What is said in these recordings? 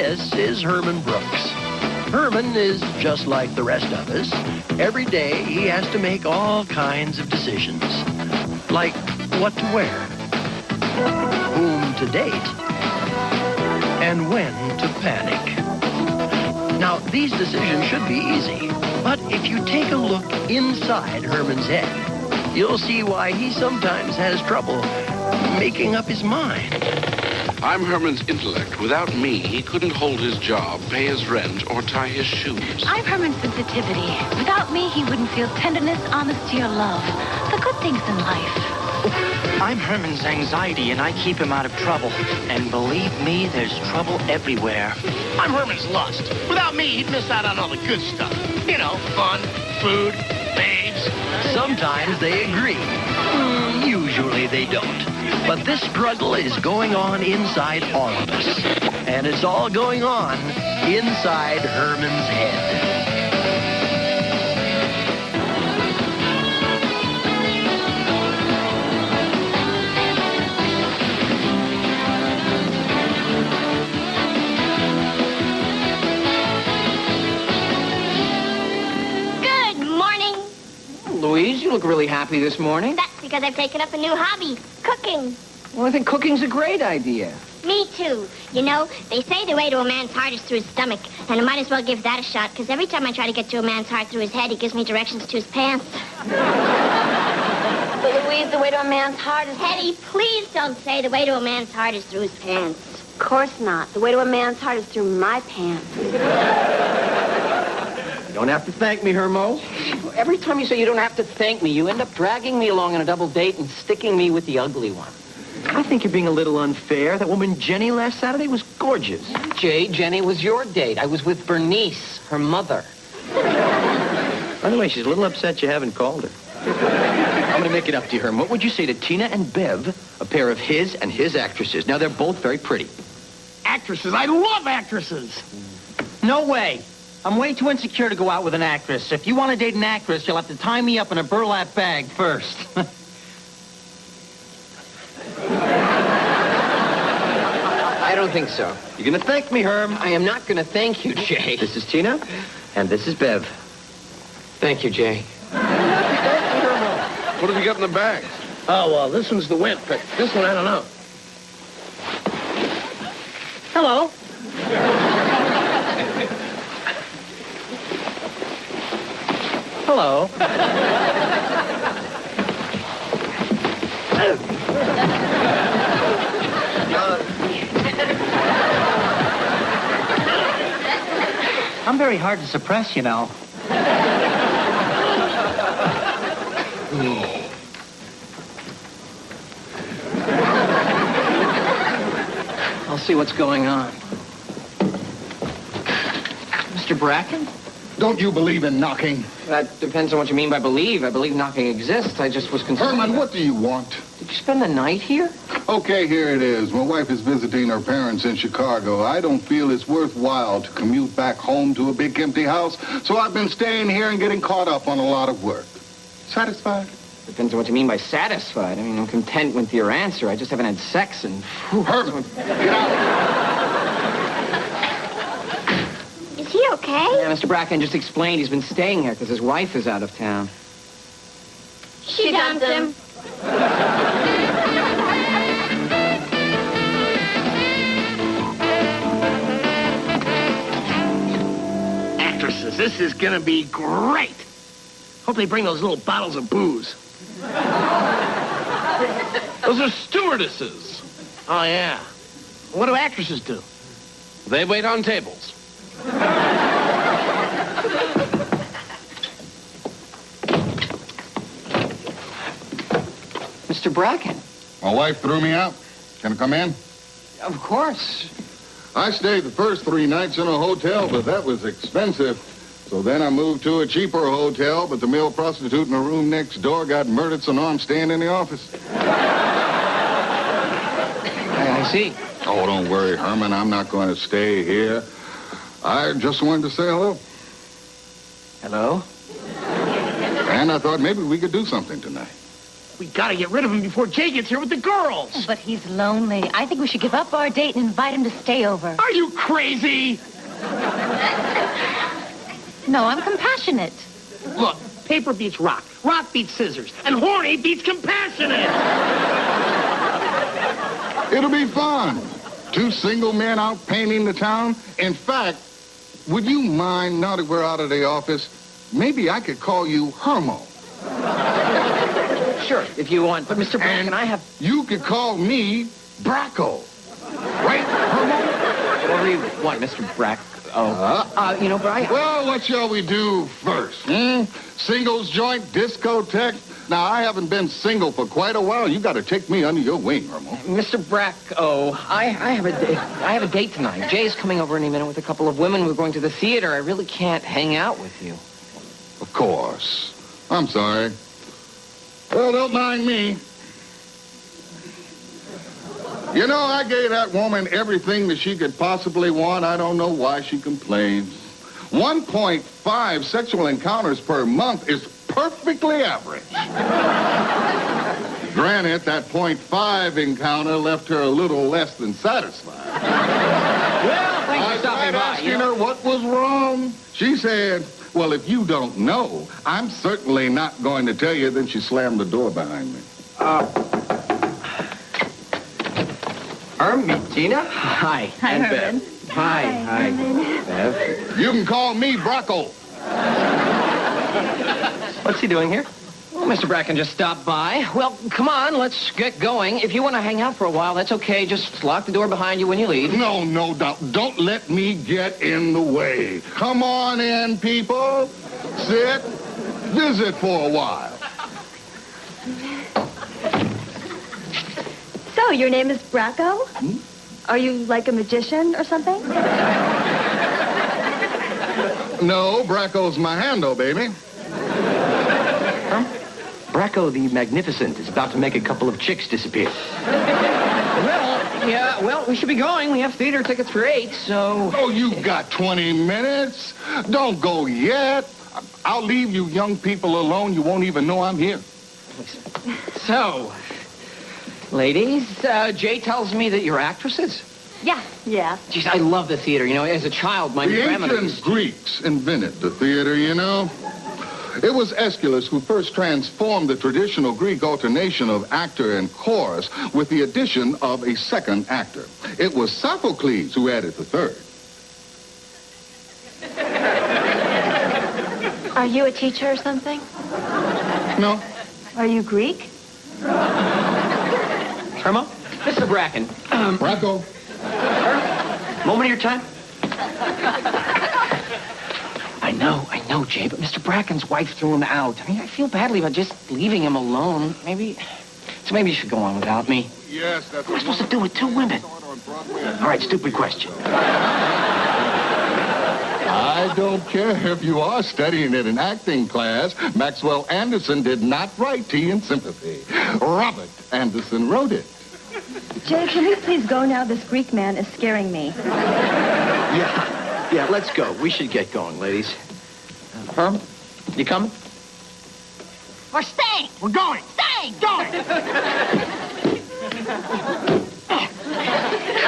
This is Herman Brooks. Herman is just like the rest of us. Every day he has to make all kinds of decisions. Like what to wear, whom to date, and when to panic. Now, these decisions should be easy, but if you take a look inside Herman's head, you'll see why he sometimes has trouble making up his mind. I'm Herman's intellect. Without me, he couldn't hold his job, pay his rent, or tie his shoes. I'm Herman's sensitivity. Without me, he wouldn't feel tenderness, honesty, or love. The good things in life. I'm Herman's anxiety, and I keep him out of trouble. And believe me, there's trouble everywhere. I'm Herman's lust. Without me, he'd miss out on all the good stuff. You know, fun, food, babes. Sometimes they agree. Usually they don't. But this struggle is going on inside all of us. And it's all going on inside Herman's head. Louise, you look really happy this morning. That's because I've taken up a new hobby, cooking. Well, I think cooking's a great idea. Me too. You know, they say the way to a man's heart is through his stomach, and I might as well give that a shot, because every time I try to get to a man's heart through his head, he gives me directions to his pants. But Louise, the way to a man's heart is... Hetty, please don't say the way to a man's heart is through his pants. Of course not. The way to a man's heart is through my pants. You don't have to thank me, Hermo. Every time you say you don't have to thank me, you end up dragging me along on a double date and sticking me with the ugly one. I think you're being a little unfair. That woman Jenny last Saturday was gorgeous. Jay, Jenny was your date. I was with Bernice, her mother. By the way, she's a little upset you haven't called her. I'm going to make it up to you, Herm. What would you say to Tina and Bev, a pair of his and his actresses? Now, they're both very pretty. Actresses. I love actresses. No way. I'm way too insecure to go out with an actress. If you want to date an actress, you'll have to tie me up in a burlap bag first. I don't think so. You're going to thank me, Herm. I am not going to thank you, Jay. This is Tina, and this is Bev. Thank you, Jay. What have you got in the bag? Oh, well, this one's the wimp, but this one, I don't know. Hello. Hello. I'm very hard to suppress, you know. I'll see what's going on. Mr. Bracken? Don't you believe in knocking? That depends on what you mean by believe. I believe knocking exists. I just was concerned. Herman, what do you want? Did you spend the night here? Okay, here it is. My wife is visiting her parents in Chicago. I don't feel it's worthwhile to commute back home to a big empty house, so I've been staying here and getting caught up on a lot of work. Satisfied? Depends on what you mean by satisfied. I mean, I'm content with your answer. I just haven't had sex and... Herman, get out. Is he okay? Yeah, Mr. Bracken just explained he's been staying here because his wife is out of town. She dumped him. Actresses, this is gonna be great. Hope they bring those little bottles of booze. Those are stewardesses. Oh, yeah. What do actresses do? They wait on tables. Mr. Bracken. My wife threw me out. Can I come in? Of course. I stayed the first 3 nights in a hotel, but that was expensive. So then I moved to a cheaper hotel, but the male prostitute in the room next door got murdered, so now I'm staying in the office. I see. Oh, don't worry, Herman. I'm not going to stay here. I just wanted to say hello. Hello? And I thought maybe we could do something tonight. We gotta get rid of him before Jay gets here with the girls. But he's lonely. I think we should give up our date and invite him to stay over. Are you crazy? No, I'm compassionate. Look, paper beats rock. Rock beats scissors. And horny beats compassionate. It'll be fun. 2 single men out painting the town. In fact, would you mind, now that we're out of the office, maybe I could call you Herman. Sure, if you want. But, Mr. Bracken, I have... You could call me Bracken. Right, Herman? Whatever you want, Mr. Bracken. You know, but I... Well, what shall we do first? Singles joint, discotheque? Now, I haven't been single for quite a while. You got to take me under your wing, Herman. Mr. Bracken, I have a date tonight. Jay's coming over any minute with a couple of women. We're going to the theater. I really can't hang out with you. Of course. I'm sorry. Well, don't mind me. You know, I gave that woman everything that she could possibly want. I don't know why she complains. 1.5 sexual encounters per month is perfectly average. Granted, that 0.5 encounter left her a little less than satisfied. Well, thanks for stopping by. Asking her what was wrong. She said, well, if you don't know, I'm certainly not going to tell you. Then she slammed the door behind me. Meet Tina. Hi. Hi, and Herman. Bev. Hi, Bev. You can call me Bracken. What's he doing here? Well, Mr. Bracken just stopped by. Well, come on, let's get going. If you want to hang out for a while, that's okay. Just lock the door behind you when you leave. No, don't let me get in the way. Come on in, people. Sit. Visit for a while. So, your name is Bracken? Are you like a magician or something? No, Bracco's my handle, baby. Bracco the Magnificent is about to make a couple of chicks disappear. Well, we should be going. We have theater tickets for 8, so... Oh, you've got 20 minutes. Don't go yet. I'll leave you young people alone. You won't even know I'm here. So, ladies, Jay tells me that you're actresses. Yeah. Geez, I love the theater. You know, as a child, my grandmother... The ancient Greeks invented the theater, you know. It was Aeschylus who first transformed the traditional Greek alternation of actor and chorus with the addition of a second actor. It was Sophocles who added the third. Are you a teacher or something? No. Are you Greek? Herman? Mr. Bracken. Bracken. Moment of your time? I know, Jay, but Mr. Bracken's wife threw him out. I mean, I feel badly about just leaving him alone. Maybe you should go on without me. Yes, that's... What am I supposed to do with 2 women? All right, stupid question. I don't care if you are studying in an acting class. Maxwell Anderson did not write Tea and Sympathy. Robert Anderson wrote it. Jay, can we please go now? This Greek man is scaring me. Yeah, let's go. We should get going, ladies. Herm, you coming? We're staying. We're going. Staying. Going.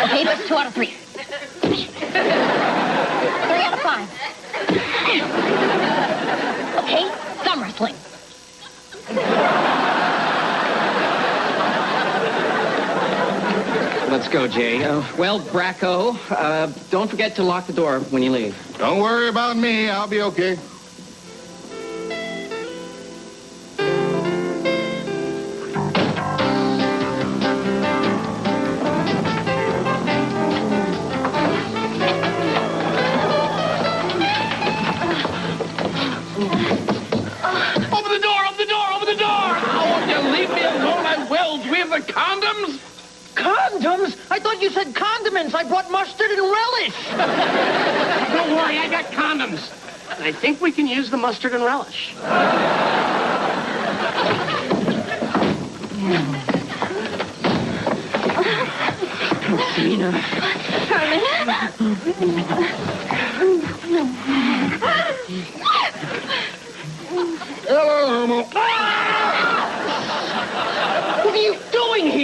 Okay, that's 2 out of 3. 3 out of 5. Okay, thumb wrestling. Let's go, Jay. Well, Bracco, don't forget to lock the door when you leave. Don't worry about me. I'll be okay. Open the door. Oh, won't you leave me alone? I will. Do we have the condoms? Condoms? I thought you said condiments. I brought mustard and relish. Don't worry, I got condoms. And I think we can use the mustard and relish. Tina. Hello, Herman.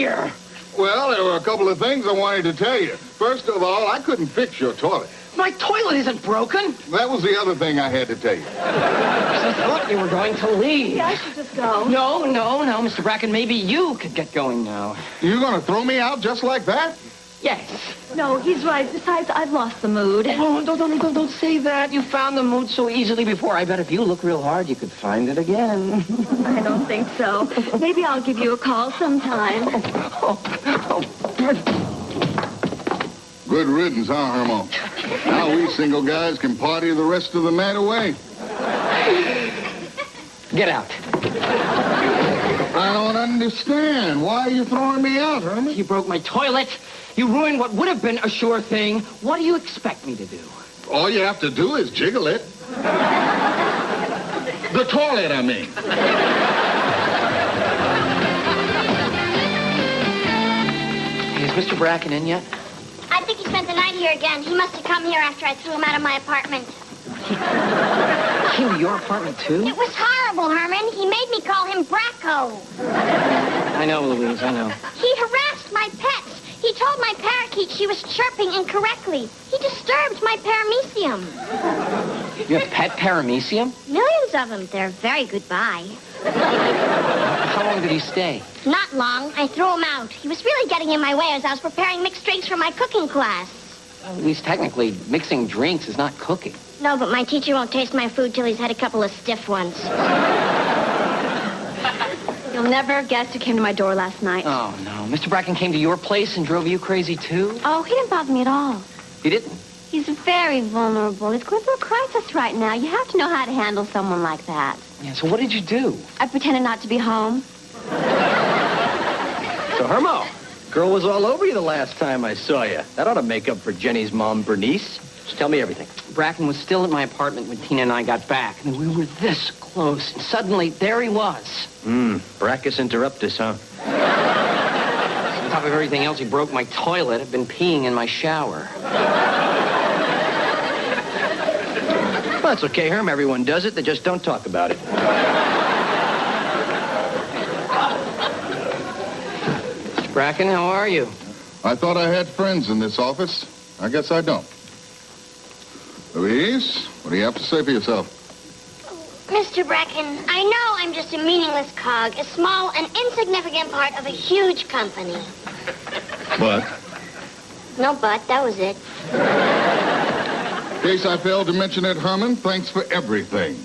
here? Well, there were a couple of things I wanted to tell you. First of all, I couldn't fix your toilet. My toilet isn't broken. That was the other thing I had to tell you. I thought you were going to leave. Yeah, I should just go. No, Mr. Bracken, maybe you could get going now. You're going to throw me out just like that? Yes. No, he's right. Besides, I've lost the mood. Oh, don't say that. You found the mood so easily before. I bet if you look real hard, you could find it again. I don't think so. Maybe I'll give you a call sometime. Good riddance, huh, Herman? Now we single guys can party the rest of the night away. Get out. I don't understand. Why are you throwing me out, Herman? You broke my toilet. You ruined what would have been a sure thing. What do you expect me to do? All you have to do is jiggle it. The toilet, I mean. Is Mr. Bracken in yet? I think he spent the night here again. He must have come here after I threw him out of my apartment. Came to your apartment, too? It was horrible, Herman. He made me call him Bracco. I know, Louise, I know. He harassed my pets. He told my parakeet she was chirping incorrectly. He disturbed my paramecium. You have pet paramecium? Millions of them. They're very good buy. How long did he stay? Not long. I threw him out. He was really getting in my way as I was preparing mixed drinks for my cooking class. At least technically, mixing drinks is not cooking. No, but my teacher won't taste my food till he's had a couple of stiff ones. You'll never guess who came to my door last night. Oh, no. Mr. Bracken came to your place and drove you crazy, too? Oh, he didn't bother me at all. He didn't? He's very vulnerable. It's going through a crisis right now. You have to know how to handle someone like that. Yeah, so what did you do? I pretended not to be home. So, Hermo, girl was all over you the last time I saw you. That ought to make up for Jenny's mom, Bernice. Just tell me everything. Bracken was still at my apartment when Tina and I got back. I mean, we were this close. And suddenly, there he was. Brackus interruptus, huh? On top of everything else, he broke my toilet. I've been peeing in my shower. Well, that's okay, Herm. Everyone does it. They just don't talk about it. Mr. Bracken, how are you? I thought I had friends in this office. I guess I don't. Louise, what do you have to say for yourself? Mr. Bracken, I know I'm just a meaningless cog, a small and insignificant part of a huge company. But? No but, that was it. In case I failed to mention it, Herman, thanks for everything.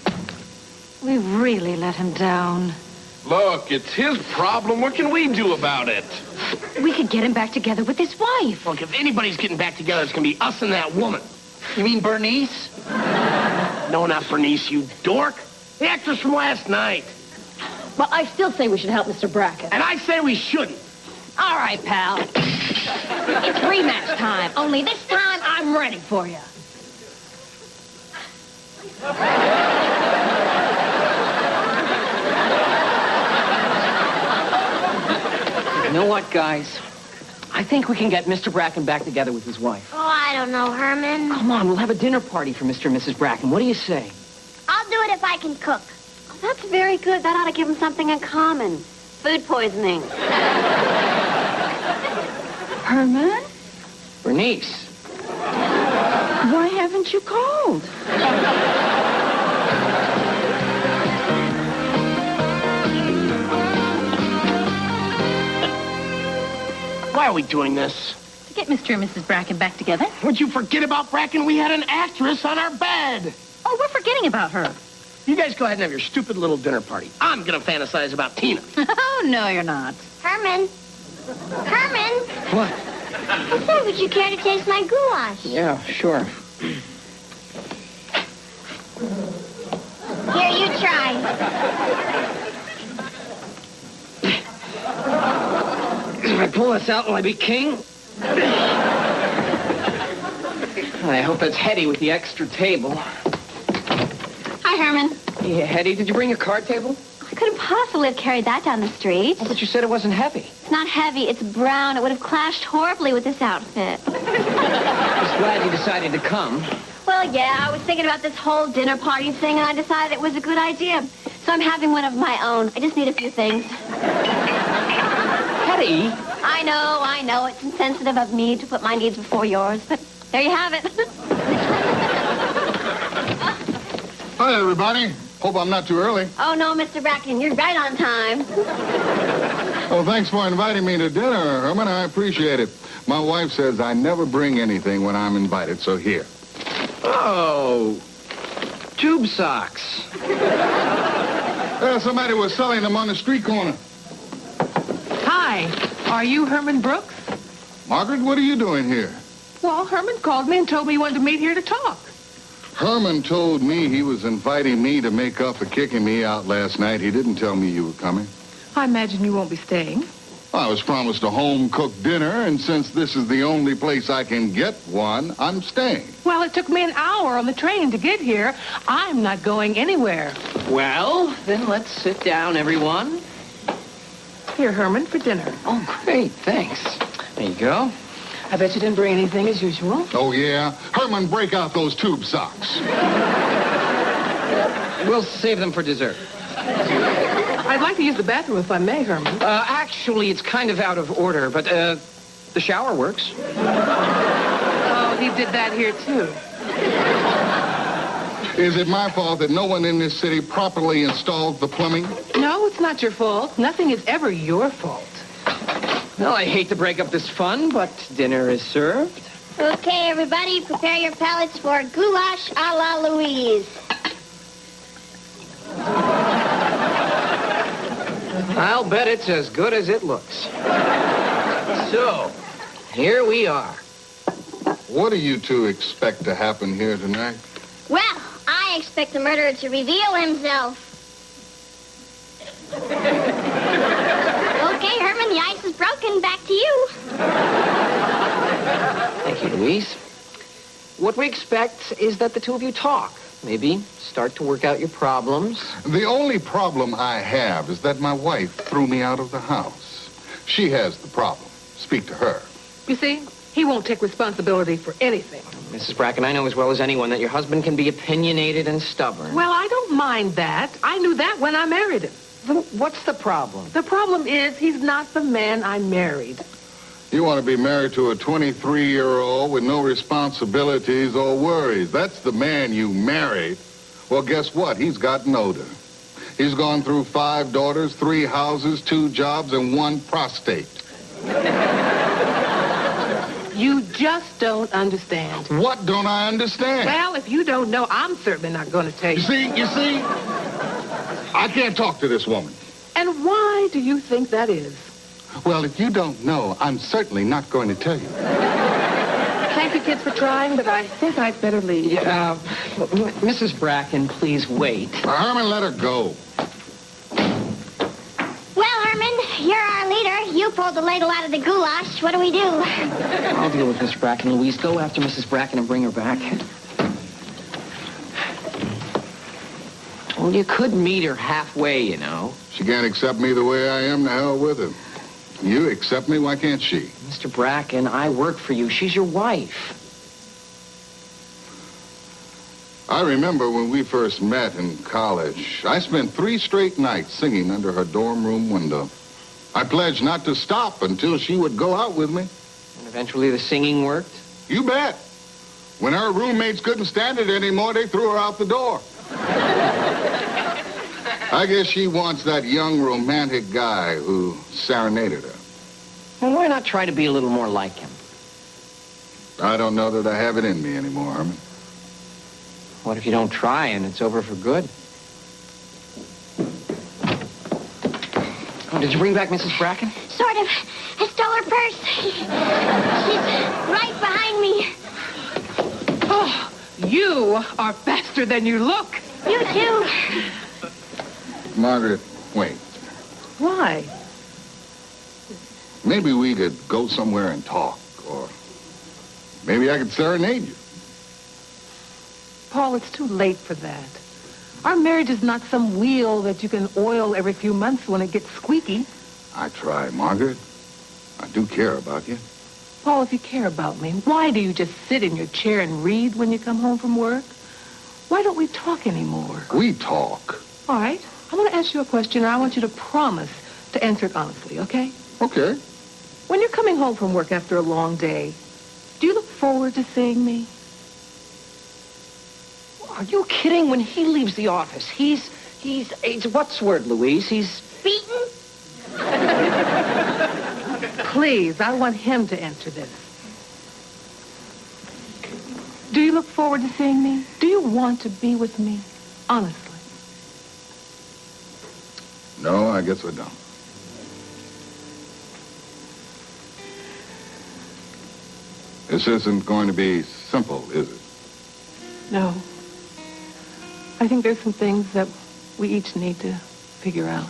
We really let him down. Look, it's his problem. What can we do about it? We could get him back together with his wife. Look, if anybody's getting back together, it's going to be us and that woman. You mean Bernice? No, not Bernice, you dork. The actress from last night. Well, I still say we should help Mr. Bracken. And I say we shouldn't. All right, pal. It's rematch time. Only this time, I'm ready for you. You know what, guys? I think we can get Mr. Bracken back together with his wife. Oh, I don't know, Herman. Come on, we'll have a dinner party for Mr. and Mrs. Bracken. What do you say? I'll do it if I can cook. Oh, that's very good. That ought to give him something in common. Food poisoning. Herman? Bernice. Why haven't you called? Why are we doing this? To get Mr. and Mrs. Bracken back together. Would you forget about Bracken? We had an actress on our bed. Oh, we're forgetting about her. You guys go ahead and have your stupid little dinner party. I'm going to fantasize about Tina. Oh, no, you're not. Herman. Herman. What? I said, would you care to taste my goulash? Yeah, sure. Here, you try. If I pull this out, will I be king? I hope that's Hetty with the extra table. Hi, Herman. Hey, Hetty, did you bring your card table? I couldn't possibly have carried that down the street. Oh, but you said it wasn't heavy. It's not heavy. It's brown. It would have clashed horribly with this outfit. I'm just glad you decided to come. Well, yeah, I was thinking about this whole dinner party thing, and I decided it was a good idea. So I'm having one of my own. I just need a few things. Hetty, I know. It's insensitive of me to put my needs before yours, but there you have it. Hi, everybody. Hope I'm not too early. Oh, no, Mr. Bracken, you're right on time. Oh, thanks for inviting me to dinner, Herman. I appreciate it. My wife says I never bring anything when I'm invited, so here. Oh, tube socks. Somebody was selling them on the street corner. Hi, are you Herman Brooks? Margaret, what are you doing here? Well, Herman called me and told me he wanted to meet here to talk. Herman told me he was inviting me to make up for kicking me out last night. He didn't tell me you were coming. I imagine you won't be staying. I was promised a home-cooked dinner, and since this is the only place I can get one, I'm staying. Well, it took me an hour on the train to get here. I'm not going anywhere. Well, then let's sit down, everyone. Here, Herman, for dinner. Oh, great. Thanks. There you go. I bet you didn't bring anything as usual. Oh, yeah? Herman, break out those tube socks. We'll save them for dessert. I'd like to use the bathroom if I may, Herman. Actually, it's kind of out of order, but the shower works. Oh, he did that here, too. Is it my fault that no one in this city properly installed the plumbing? No, it's not your fault. Nothing is ever your fault. Well, I hate to break up this fun, but dinner is served. Okay, everybody, prepare your palates for goulash a la Louise. I'll bet it's as good as it looks. So, here we are. What do you two expect to happen here tonight? Well, I expect the murderer to reveal himself. Okay, Herman, the ice is broken. Back to you. Thank you, Louise. What we expect is that the two of you talk. Maybe start to work out your problems. The only problem I have is that my wife threw me out of the house. She has the problem. Speak to her. You see, he won't take responsibility for anything. Mrs. Bracken, I know as well as anyone that your husband can be opinionated and stubborn. Well, I don't mind that. I knew that when I married him. Then what's the problem? The problem is he's not the man I married. You want to be married to a 23-year-old with no responsibilities or worries. That's the man you married. Well, guess what? He's gotten older. He's gone through 5 daughters, 3 houses, 2 jobs, and 1 prostate. You just don't understand. What don't I understand? Well, if you don't know, I'm certainly not going to tell you. You see? I can't talk to this woman. And why do you think that is? Well, if you don't know, I'm certainly not going to tell you. Thank you, kids, for trying, but I think I'd better leave. Mrs. Bracken, please wait. Herman, let her go. Well, Herman, you're our leader. You pulled the ladle out of the goulash. What do we do? I'll deal with Mr. Bracken. Louise, go after Mrs. Bracken and bring her back. Well, you could meet her halfway, you know. She can't accept me the way I am. To hell with her. You accept me, why can't she? Mr. Bracken, I work for you. She's your wife. I remember when we first met in college. I spent 3 straight nights singing under her dorm room window. I pledged not to stop until she would go out with me. And eventually the singing worked? You bet. When her roommates couldn't stand it anymore, they threw her out the door. I guess she wants that young romantic guy who serenaded her. Well, why not try to be a little more like him? I don't know that I have it in me anymore, Herman. What if you don't try and it's over for good? Oh, did you bring back Mrs. Bracken? Sort of. I stole her purse. She's right behind me. Oh, you are faster than you look. You too. Margaret, wait. Why? Maybe we could go somewhere and talk, or maybe I could serenade you. Paul, it's too late for that. Our marriage is not some wheel that you can oil every few months when it gets squeaky. I try, Margaret. I do care about you. Paul, if you care about me, why do you just sit in your chair and read when you come home from work? Why don't we talk anymore? We talk. All right. I'm going to ask you a question, and I want you to promise to answer it honestly, okay? Okay. When you're coming home from work after a long day, do you look forward to seeing me? Are you kidding? When he leaves the office, he's what's the word, Louise? He's Beaten? Please, I want him to answer this. Do you look forward to seeing me? Do you want to be with me? Honestly. No, I guess I don't. This isn't going to be simple, is it? No. I think there's some things that we each need to figure out.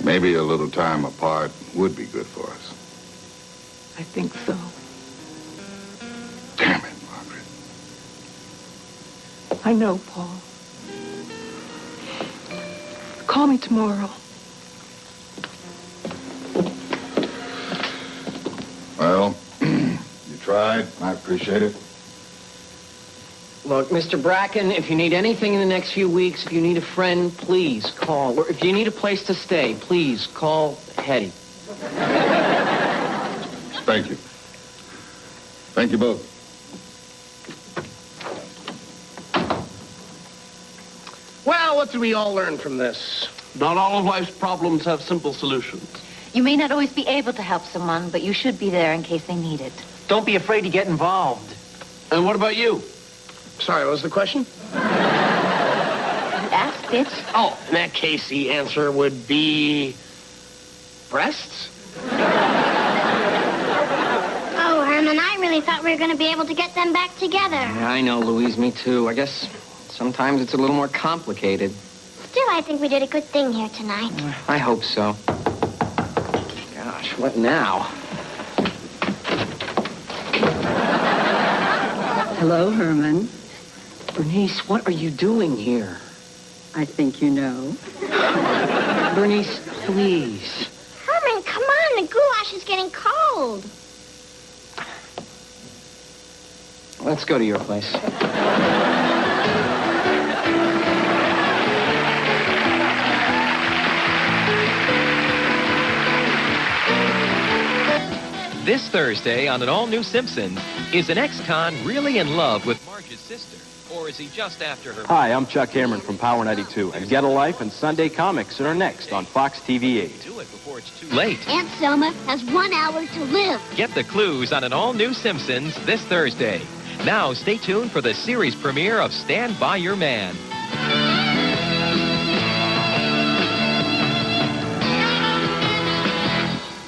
Maybe a little time apart would be good for us. I think so. Damn it, Margaret. I know, Paul. Call me tomorrow. Well, you tried. I appreciate it. Look, Mr. Bracken, if you need anything in the next few weeks, if you need a friend, please call. Or if you need a place to stay, please call Hetty. Thank you. Thank you both. Well, what did we all learn from this? Not all of life's problems have simple solutions. You may not always be able to help someone, but you should be there in case they need it. Don't be afraid to get involved. And what about you? Sorry, what was the question? You asked it. Oh, in that case, the answer would be breasts? Oh, Herman, I really thought we were going to be able to get them back together. Yeah, I know, Louise, me too. I guess sometimes it's a little more complicated. Still, I think we did a good thing here tonight. I hope so. Gosh, what now? Hello, Herman. Bernice, what are you doing here? I think you know. Bernice, please. Herman, come on. The goulash is getting cold. Let's go to your place. This Thursday on an all-new Simpsons, is an ex-con really in love with Marge's sister? Or is he just after her? Hi, I'm Chuck Cameron from Power 92, and Get a Life and Sunday Comics are next on Fox TV 8. Do it before it's too late. Aunt Selma has 1 hour to live. Get the clues on an all-new Simpsons this Thursday. Now, stay tuned for the series premiere of Stand By Your Man.